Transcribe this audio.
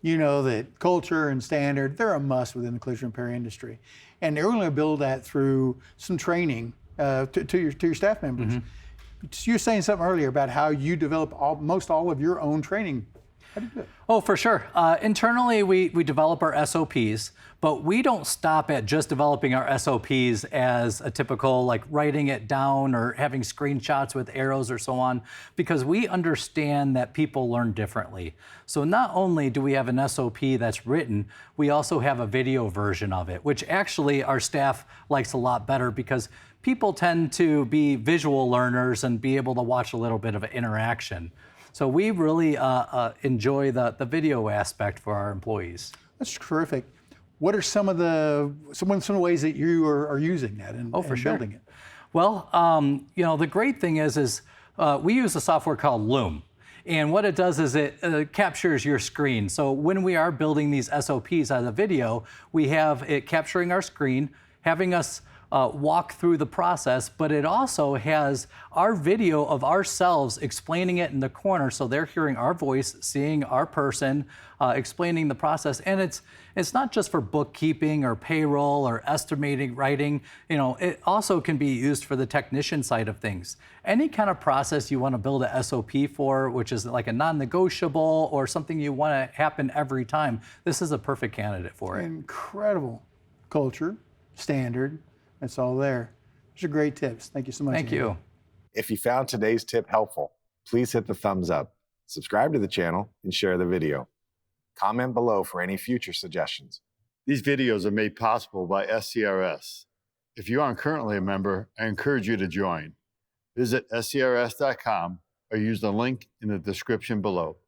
You know that culture and standard, they're a must within the collision repair industry. And they're going to build that through some training to your staff members. You were saying something earlier about how you develop most all of your own training. How do you do it? Oh, for sure. Internally, we develop our SOPs, but we don't stop at just developing our SOPs as a typical, like writing it down or having screenshots with arrows or so on, because we understand that people learn differently. So not only do we have an SOP that's written, we also have a video version of it, which actually our staff likes a lot better because people tend to be visual learners and be able to watch a little bit of an interaction. So we really enjoy the video aspect for our employees. That's terrific. What are some of the ways that you are using that and building it? Well, you know, the great thing is we use a software called Loom. And what it does is it captures your screen. So when we are building these SOPs as a video, we have it capturing our screen, having us walk through the process, but it also has our video of ourselves explaining it in the corner, so they're hearing our voice, seeing our person, explaining the process. And it's not just for bookkeeping or payroll or estimating, writing. You know, it also can be used for the technician side of things. Any kind of process you want to build a SOP for, which is like a non-negotiable or something you want to happen every time, this is a perfect candidate for it. Incredible culture, standard. It's all there. Those are great tips. Thank you so much. Thank you. If you found today's tip helpful, please hit the thumbs up, subscribe to the channel, and share the video. Comment below for any future suggestions. These videos are made possible by SCRS. If you aren't currently a member, I encourage you to join. Visit scrs.com or use the link in the description below.